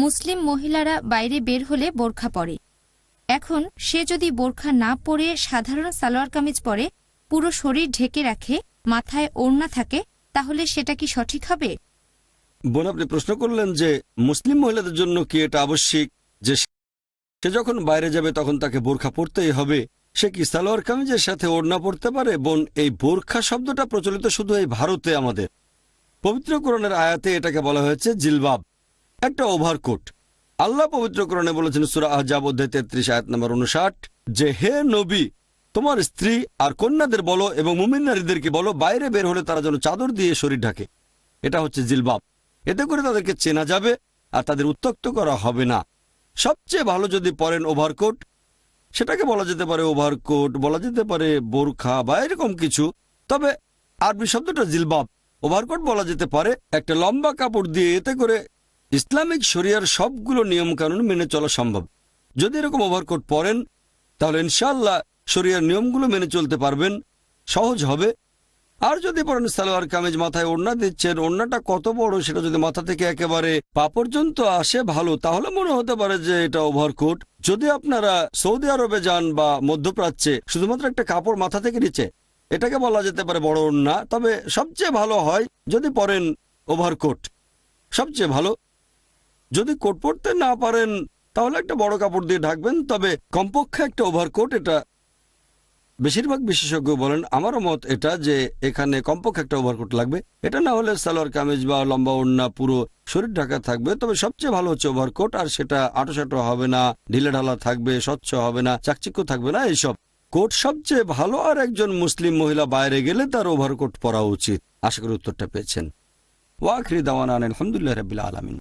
মুসলিম মহিলারা বাইরে বের হলে বোরখা পরে। এখন সে যদি বোরখা না পরে সাধারণ সালোয়ার কামিজ পরে, পুরো শরীর ঢেকে রাখে, মাথায় ওড়না থাকে, তাহলে সেটা কি সঠিক হবে? বোন, আপনি প্রশ্ন করলেন যে মুসলিম মহিলাদের জন্য কি এটা আবশ্যিক যে সে যখন বাইরে যাবে তখন তাকে বোরখা পরতেই হবে? সে কি সালোয়ার কামিজের সাথে ওড়না পরতে পারে? বোন, এই বোরখা শব্দটা প্রচলিত শুধু এই ভারতে। আমাদের পবিত্র কোরআনের আয়াতে এটাকে বলা হয়েছে জিলবাব, একটা ওভারকোট। আল্লাহ পবিত্র কোরআনে বলেছেন সূরা আহজাব অধ্যায় 33 আয়াত নম্বর 59 যে হে নবী, তোমার স্ত্রী আর কন্যাদের বলো এবং মুমিন নারীদেরকে বলো বাইরে বের হলে তারা যেন চাদর দিয়ে শরীর ঢাকে। এটা হচ্ছে জিলবাব। এতে করে তাদেরকে চেনা যাবে আর তাদের উত্ত্যক্ত করা হবে না। সবচেয়ে ভালো যদি পরেন ওভারকোট, সেটাকে বলা যেতে পারে ওভারকোট, বলা যেতে পারে বোরখা বা এরকম কিছু। তবে আরবি শব্দটা জিলবাব। ওভারকোট বলা যেতে পারে একটা লম্বা কাপড় দিয়ে। এতে করে ইসলামিক শরিয়ার সবগুলো নিয়মকানুন মেনে চলা সম্ভব। যদি এরকম ওভারকোট পরেন তাহলে ইনশাআল্লাহ শরিয়ার নিয়মগুলো মেনে চলতে পারবেন, সহজ হবে। আর যদি পরেন সালোয়ার কামিজ, মাথায় ওড়না দিচ্ছেন, ওড়নাটা কত বড় সেটা যদি মাথা থেকে একেবারে পা পর্যন্ত আসে ভালো, তাহলে মনে হতে পারে যে এটা ওভারকোট। যদি আপনারা সৌদি আরবে যান বা মধ্যপ্রাচ্যে, শুধুমাত্র একটা কাপড় মাথা থেকে নিচে, এটাকে বলা যেতে পারে বড় ওড়না। তবে সবচেয়ে ভালো হয় যদি পরেন ওভারকোট, সবচেয়ে ভালো। যদি কোট পরতে না পারেন তাহলে একটা বড় কাপড় দিয়ে ঢাকবেন। তবে কমপক্ষে একটা ওভারকোট, এটা বেশিরভাগ বিশেষজ্ঞ বলেন, আমারও মত এটা যে এখানে কমপক্ষে একটা ওভারকোট লাগবে। এটা না হলে সালোয়ার কামিজ বা লম্বা ওড়না পুরো শরীর ঢাকা থাকবে। তবে সবচেয়ে ভালো হচ্ছে ওভারকোট, আর সেটা আঁটোসাঁটো হবে না, ঢিলে ঢালা থাকবে, স্বচ্ছ হবে না, চাকচিক্য থাকবে না, এইসব। কোট সবচেয়ে ভালো। আর একজন মুসলিম মহিলা বাইরে গেলে তার ওভারকোট পরা উচিত। আশা করি উত্তরটা পেয়েছেন। ওয়া আখিরি দাওয়ানা আলহামদুলিল্লাহি রাব্বিল আলামিন।